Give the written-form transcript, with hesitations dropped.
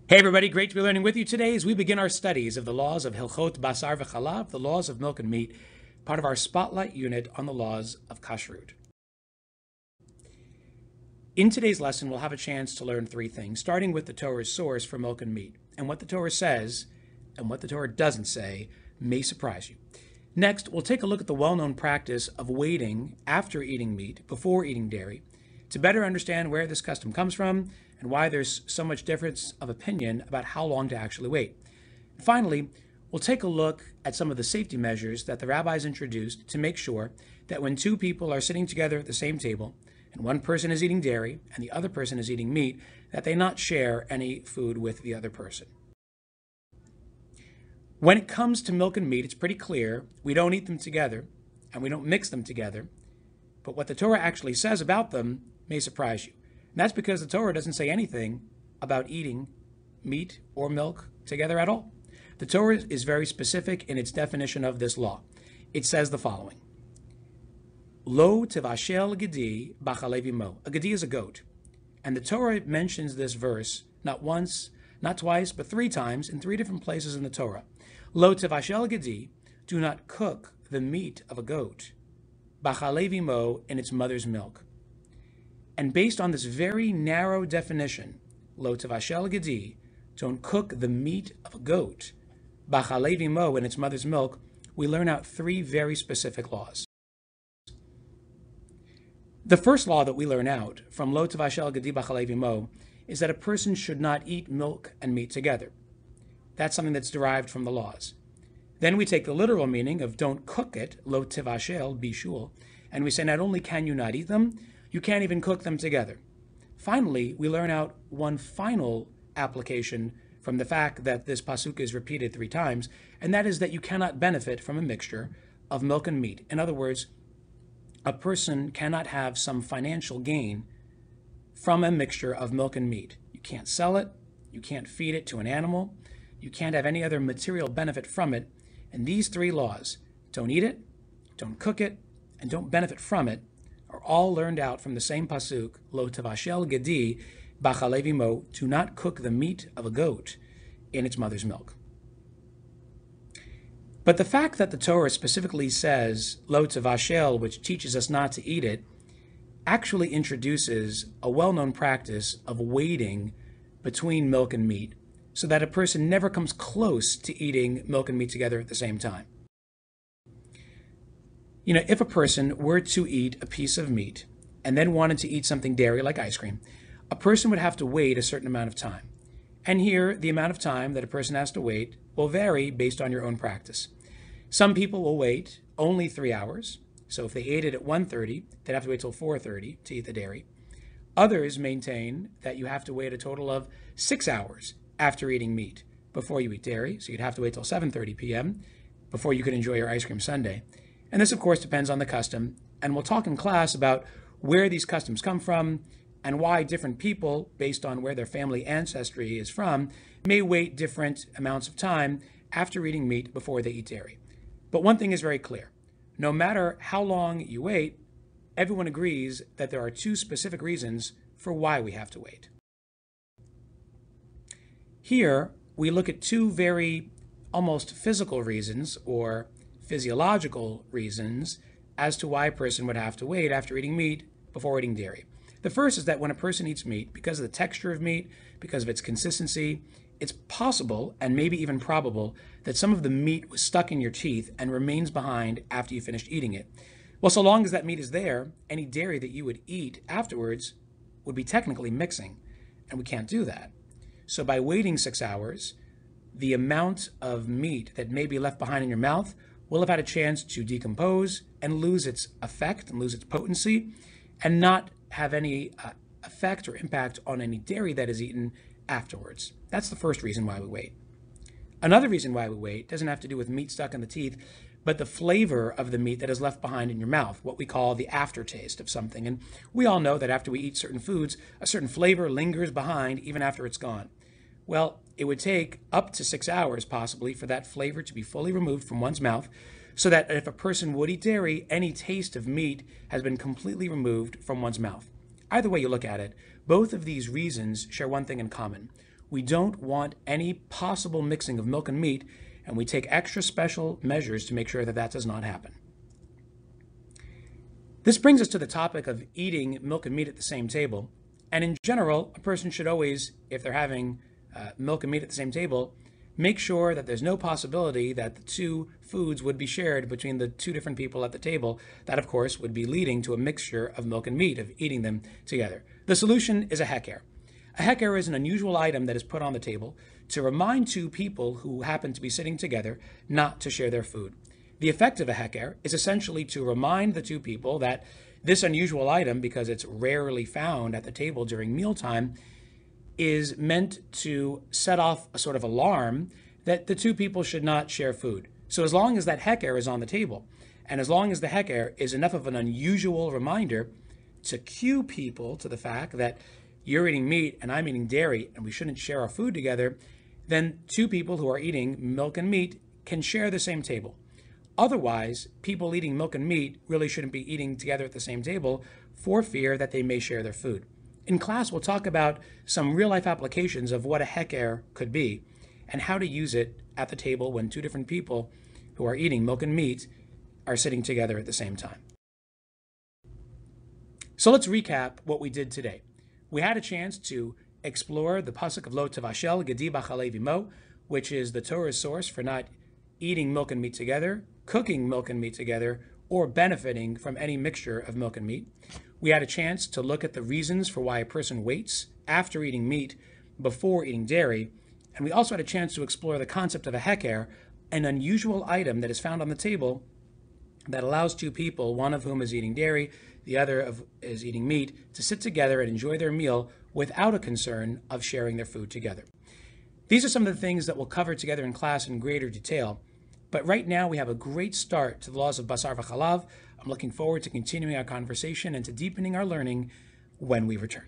Hey everybody, great to be learning with you today as we begin our studies of the laws of Hilchot Basar v'Chalav, the laws of milk and meat, part of our spotlight unit on the laws of kashrut. In today's lesson, we'll have a chance to learn three things, starting with the Torah's source for milk and meat, and what the Torah says and what the Torah doesn't say may surprise you. Next, we'll take a look at the well-known practice of waiting after eating meat, before eating dairy, to better understand where this custom comes from and why there's so much difference of opinion about how long to actually wait. And finally, we'll take a look at some of the safety measures that the rabbis introduced to make sure that when two people are sitting together at the same table and one person is eating dairy and the other person is eating meat, that they not share any food with the other person. When it comes to milk and meat, it's pretty clear we don't eat them together and we don't mix them together, but what the Torah actually says about them may surprise you. And that's because the Torah doesn't say anything about eating meat or milk together at all. The Torah is very specific in its definition of this law. It says the following: Lo tivashel gedi b'chalev imo. A gedi is a goat. And the Torah mentions this verse not once, not twice, but three times in three different places in the Torah. Lo tivashel gedi, do not cook the meat of a goat, b'chalev imo, in its mother's milk. And based on this very narrow definition, lo tevashel gedi, don't cook the meat of a goat, b'chalev imo, in its mother's milk, we learn out three very specific laws. The first law that we learn out from lo tevashel gedi b'chalev imo is that a person should not eat milk and meat together. That's something that's derived from the laws. Then we take the literal meaning of don't cook it, lo tevashel bishul, and we say not only can you not eat them, you can't even cook them together. Finally, we learn out one final application from the fact that this pasuk is repeated three times, and that is that you cannot benefit from a mixture of milk and meat. In other words, a person cannot have some financial gain from a mixture of milk and meat. You can't sell it, you can't feed it to an animal, you can't have any other material benefit from it. And these three laws, don't eat it, don't cook it, and don't benefit from it, are all learned out from the same pasuk, lo tevashel gedi b'chalev imo, do not cook the meat of a goat in its mother's milk. But the fact that the Torah specifically says lo tevashel, which teaches us not to eat it, actually introduces a well-known practice of waiting between milk and meat so that a person never comes close to eating milk and meat together at the same time. You know, if a person were to eat a piece of meat and then wanted to eat something dairy like ice cream, a person would have to wait a certain amount of time. And here, the amount of time that a person has to wait will vary based on your own practice. Some people will wait only 3 hours. So if they ate it at 1:30, they'd have to wait till 4:30 to eat the dairy. Others maintain that you have to wait a total of 6 hours after eating meat before you eat dairy. So you'd have to wait till 7:30 p.m. before you could enjoy your ice cream sundae. And this, of course, depends on the custom. And we'll talk in class about where these customs come from and why different people, based on where their family ancestry is from, may wait different amounts of time after eating meat before they eat dairy. But one thing is very clear. No matter how long you wait, everyone agrees that there are two specific reasons for why we have to wait. Here, we look at two very almost physical reasons or physiological reasons as to why a person would have to wait after eating meat before eating dairy. The first is that when a person eats meat, because of the texture of meat, because of its consistency, it's possible and maybe even probable that some of the meat was stuck in your teeth and remains behind after you finished eating it. Well, so long as that meat is there, any dairy that you would eat afterwards would be technically mixing, and we can't do that. So by waiting 6 hours, the amount of meat that may be left behind in your mouth will have had a chance to decompose and lose its effect and lose its potency and not have any effect or impact on any dairy that is eaten afterwards. That's the first reason why we wait. Another reason why we wait doesn't have to do with meat stuck in the teeth, but the flavor of the meat that is left behind in your mouth, what we call the aftertaste of something. And we all know that after we eat certain foods, a certain flavor lingers behind even after it's gone. Well, it would take up to 6 hours possibly for that flavor to be fully removed from one's mouth, so that if a person would eat dairy, any taste of meat has been completely removed from one's mouth. Either way you look at it, both of these reasons share one thing in common. We don't want any possible mixing of milk and meat, and we take extra special measures to make sure that that does not happen. This brings us to the topic of eating milk and meat at the same table. And in general, a person should always, if they're having milk and meat at the same table, make sure that there's no possibility that the two foods would be shared between the two different people at the table. That, of course, would be leading to a mixture of milk and meat, of eating them together. The solution is a heker. A heker is an unusual item that is put on the table to remind two people who happen to be sitting together not to share their food. The effect of a heker is essentially to remind the two people that this unusual item, because it's rarely found at the table during mealtime, is meant to set off a sort of alarm that the two people should not share food. So as long as that heker is on the table, and as long as the heker is enough of an unusual reminder to cue people to the fact that you're eating meat and I'm eating dairy and we shouldn't share our food together, then two people who are eating milk and meat can share the same table. Otherwise, people eating milk and meat really shouldn't be eating together at the same table for fear that they may share their food. In class, we'll talk about some real-life applications of what a heker could be and how to use it at the table when two different people who are eating milk and meat are sitting together at the same time. So let's recap what we did today. We had a chance to explore the pasuk of Lo Tavashel Gedi B'Chalei V'Imo, which is the Torah's source for not eating milk and meat together, cooking milk and meat together, or benefiting from any mixture of milk and meat. We had a chance to look at the reasons for why a person waits after eating meat before eating dairy, and we also had a chance to explore the concept of a heker, an unusual item that is found on the table that allows two people, one of whom is eating dairy, the other is eating meat, to sit together and enjoy their meal without a concern of sharing their food together. These are some of the things that we'll cover together in class in greater detail. But right now we have a great start to the laws of Basar v'Chalav. I'm looking forward to continuing our conversation and to deepening our learning when we return.